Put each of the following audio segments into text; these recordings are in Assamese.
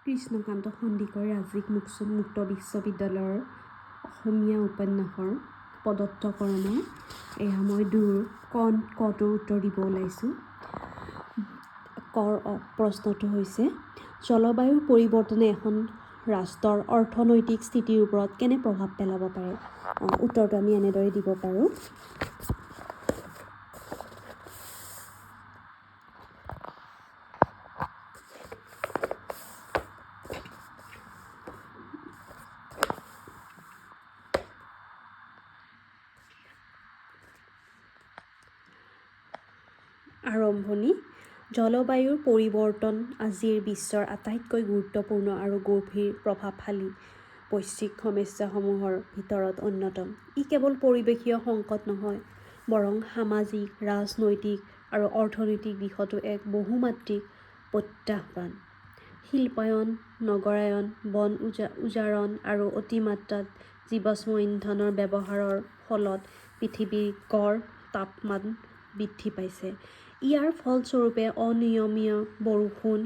কৃষ্ণকান্ত সন্দিকৈ ৰাজ্যিক মুক্ত বিশ্ববিদ্যালয়ৰ অসমীয়া উপন্যাসৰ পদত্তকৰণৰ এয়া মই কটোৰ উত্তৰ দিব ওলাইছোঁ। প্ৰশ্নটো হৈছে জলবায়ুৰ পৰিৱৰ্তনে এখন ৰাষ্ট্ৰৰ অৰ্থনৈতিক স্থিতিৰ ওপৰত কেনে প্ৰভাৱ পেলাব পাৰে? উত্তৰটো আমি এনেদৰে দিব পাৰোঁ। আৰম্ভণি। জলবায়ুৰ পৰিৱৰ্তন আজিৰ বিশ্বৰ আটাইতকৈ গুৰুত্বপূৰ্ণ আৰু গভীৰ প্ৰভাৱশালী বৈশ্বিক সমস্যাসমূহৰ ভিতৰত অন্যতম। ই কেৱল পৰিৱেশীয় সংকট নহয়, বৰং সামাজিক, ৰাজনৈতিক আৰু অৰ্থনৈতিক দিশতো এক বহুমাত্ৰিক প্ৰত্যাহ্বান। শিল্পায়ন, নগৰায়ন, বন উজাৰণ আৰু অতিমাত্ৰাত জীৱাশ্ম ইন্ধনৰ ব্যৱহাৰৰ ফলত পৃথিৱীৰ গড় তাপমান বৃদ্ধি পাইছে। ইয়াৰ ফলস্বৰূপে অনিয়মীয় বৰষুণ,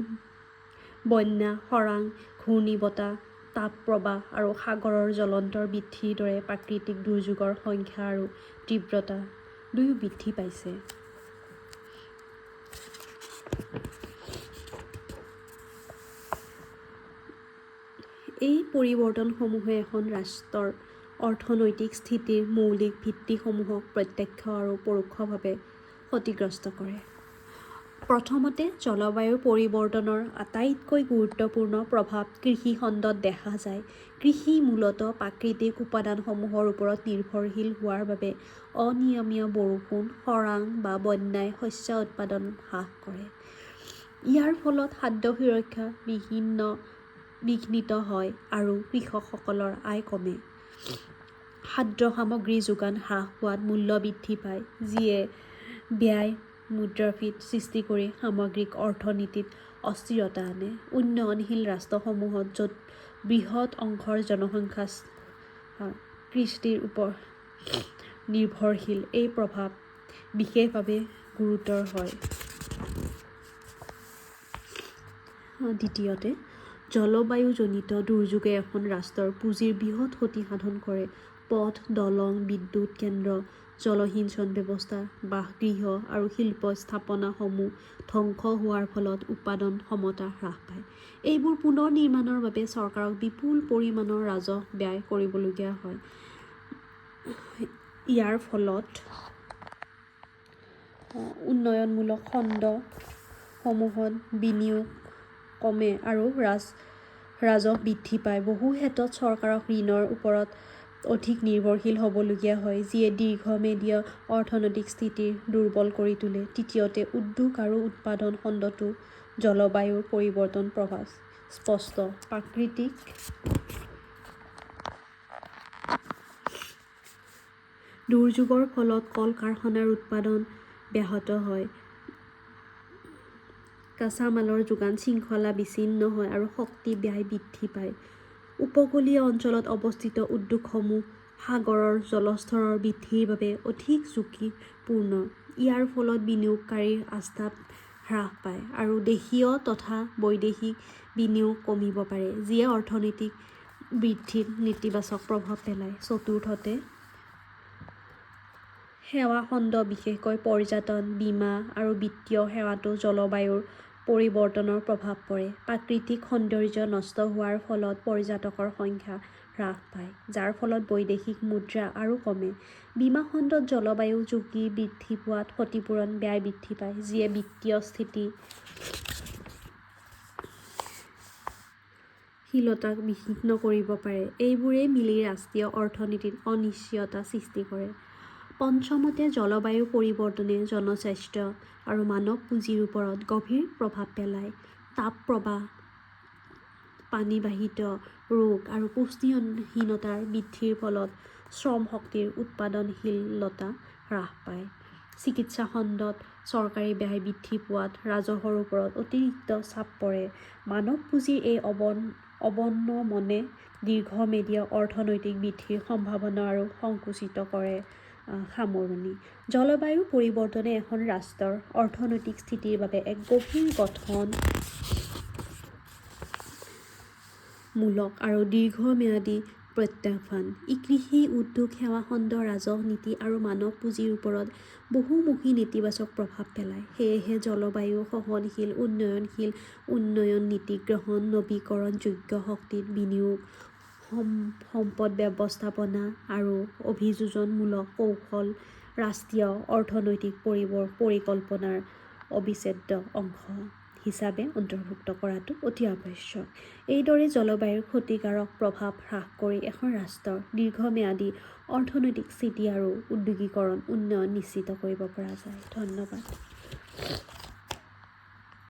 বন্যা, খৰাং, ঘূৰ্ণীবতাহ, তাপপ্ৰবাহ আৰু সাগৰৰ জলস্তৰ বৃদ্ধিৰ দৰে প্ৰাকৃতিক দুৰ্যোগৰ সংখ্যা আৰু তীব্ৰতা দুয়ো বৃদ্ধি পাইছে। এই পৰিৱৰ্তনসমূহে এখন ৰাষ্ট্ৰৰ অৰ্থনৈতিক স্থিতিৰ মৌলিক ভিত্তিসমূহক প্ৰত্যক্ষ আৰু পৰোক্ষভাৱে ক্ষতিগ্ৰস্ত কৰে। প্ৰথমতে, জলবায়ু পৰিৱৰ্তনৰ আটাইতকৈ গুৰুত্বপূৰ্ণ প্ৰভাৱ কৃষি খণ্ডত দেখা যায়। কৃষি মূলতঃ প্ৰাকৃতিক উপাদানসমূহৰ ওপৰত নিৰ্ভৰশীল হোৱাৰ বাবে অনিয়মীয় বৰষুণ, খৰাং বা বন্যাই শস্য উৎপাদন হ্ৰাস কৰে। ইয়াৰ ফলত খাদ্য সুৰক্ষা বিঘ্নিত হয় আৰু কৃষকসকলৰ আয় কমে। খাদ্য সামগ্ৰীৰ যোগান হ্ৰাস হোৱাত মূল্য বৃদ্ধি পায়, যিয়ে ব্যয় মুদ্ৰাস্ফীতি সৃষ্টি কৰি সামগ্ৰিক অৰ্থনীতিত অস্থিৰতা আনে। উন্নয়নশীল ৰাষ্ট্ৰসমূহত, য'ত বৃহৎ অংশৰ জনসংখ্যা কৃষিৰ ওপৰত নিৰ্ভৰশীল, এই প্ৰভাৱ বিশেষভাৱে গুৰুতৰ হয়। দ্বিতীয়তে, জলবায়ুজনিত দুৰ্যোগে এখন ৰাষ্ট্ৰৰ পুঁজিৰ বৃহৎ ক্ষতি সাধন কৰে। পথ, দলং, বিদ্যুৎ কেন্দ্ৰ, জলসিঞ্চন ব্যৱস্থা, বাসগৃহ আৰু শিল্প স্থাপনাসমূহ ধ্বংস হোৱাৰ ফলত উৎপাদন ক্ষমতা হ্ৰাস পায়। এইবোৰ পুনৰ নিৰ্মাণৰ বাবে চৰকাৰক বিপুল পৰিমাণৰ ৰাজহ ব্যয় কৰিবলগীয়া হয়। ইয়াৰ ফলত উন্নয়নমূলক খণ্ডসমূহত বিনিয়োগ কমে আৰু ৰাজহ বৃদ্ধি পায়। বহু ক্ষেত্ৰত চৰকাৰক ঋণৰ ওপৰত অধিক নিৰ্ভৰশীল হ'বলগীয়া হয়, যিয়ে দীৰ্ঘম্যাদী অৰ্থনৈতিক স্থিতি দুৰ্বল কৰি তোলে। তৃতীয়তে, উদ্যোগ আৰু উৎপাদন খণ্ডতো জলবায়ুৰ পৰিৱৰ্তনৰ প্ৰভাৱ স্পষ্ট। প্ৰাকৃতিক দুৰ্যোগৰ ফলত কল-কাৰখানাৰ উৎপাদন ব্যাহত হয়, কাঁচামালৰ যোগান শৃংখলা বিচ্ছিন্ন হয় আৰু শক্তি ব্যয় বৃদ্ধি পায়। উপকূলীয় অঞ্চলত অৱস্থিত উদ্যোগসমূহ সাগৰৰ জলস্তৰ বৃদ্ধিৰ বাবে অধিক ঝুঁকিপূৰ্ণ। ইয়াৰ ফলত বিনিয়োগকাৰীৰ আস্থা হ্ৰাস পায় আৰু দেশীয় তথা বৈদেশিক বিনিয়োগ কমিব পাৰে, যিয়ে অৰ্থনৈতিক বৃদ্ধিত নেতিবাচক প্ৰভাৱ পেলায়। চতুৰ্থতে, সেৱা খণ্ড, বিশেষকৈ পৰ্যটন, বীমা আৰু বিত্তীয় সেৱাতো জলবায়ুৰ পৰিৱৰ্তনৰ প্ৰভাৱ পৰে। প্ৰাকৃতিক সৌন্দৰ্য নষ্ট হোৱাৰ ফলত পৰ্যটকৰ সংখ্যা হ্ৰাস পায়, যাৰ ফলত বৈদেশিক মুদ্ৰা আৰু কমে। বীমা খণ্ডত জলবায়ু ঝুঁকি বৃদ্ধি পোৱাত ক্ষতিপূৰণ ব্যয় বৃদ্ধি পায়, যিয়ে বিত্তীয় স্থিতিশীলতাক বিঘ্নিত কৰিব পাৰে। এইবোৰে মিলি ৰাষ্ট্ৰীয় অৰ্থনীতিত অনিশ্চয়তা সৃষ্টি কৰে। পঞ্চমতে, জলবায়ু পৰিৱৰ্তনে জনস্বাস্থ্য আৰু মানৱ পুঁজিৰ ওপৰত গভীৰ প্ৰভাৱ পেলায়। তাপপ্ৰবাহ, পানীবাহিত ৰোগ আৰু পুষ্টিহীনতাৰ বৃদ্ধিৰ ফলত শ্ৰম শক্তিৰ উৎপাদনশীলতা হ্ৰাস পায়। চিকিৎসা খণ্ডত চৰকাৰী ব্যয় বৃদ্ধি পোৱাত ৰাজহৰ ওপৰত অতিৰিক্ত চাপ পৰে। মানৱ পুঁজিৰ এই অৱনমনে দীৰ্ঘম্যাদী অৰ্থনৈতিক বৃদ্ধিৰ সম্ভাৱনা আৰু সংকুচিত কৰে। সামৰণি। জলবায়ু পৰিৱৰ্তনে এখন ৰাষ্ট্ৰৰ অৰ্থনৈতিক স্থিতিৰ বাবে এক গভীৰ মূলক আৰু দীৰ্ঘম্যাদী প্ৰত্যাহ্বান। ই কৃষি, উদ্যোগ, সেৱা খণ্ড, ৰাজহ নীতি আৰু মানৱ পুঁজিৰ ওপৰত বহুমুখী নেতিবাচক প্ৰভাৱ পেলায়। সেয়েহে জলবায়ু সহনশীল উন্নয়নশীল উন্নয়ন নীতি গ্ৰহণ, নৱীকৰণযোগ্য শক্তিত বিনিয়োগ, সম্পদ ব্যৱস্থাপনা আৰু অভিযোজনমূলক কৌশল ৰাষ্ট্ৰীয় অৰ্থনৈতিক পৰিকল্পনাৰ অবিচ্ছেদ্য অংশ হিচাপে অন্তৰ্ভুক্ত কৰাটো অতি আৱশ্যক। এইদৰে জলবায়ুৰ ক্ষতিকাৰক প্ৰভাৱ হ্ৰাস কৰি এখন ৰাষ্ট্ৰৰ দীৰ্ঘম্যাদী অৰ্থনৈতিক স্থিতি আৰু ঔদ্যোগিকৰণ উন্নয়ন নিশ্চিত কৰিব পৰা যায়। ধন্যবাদ।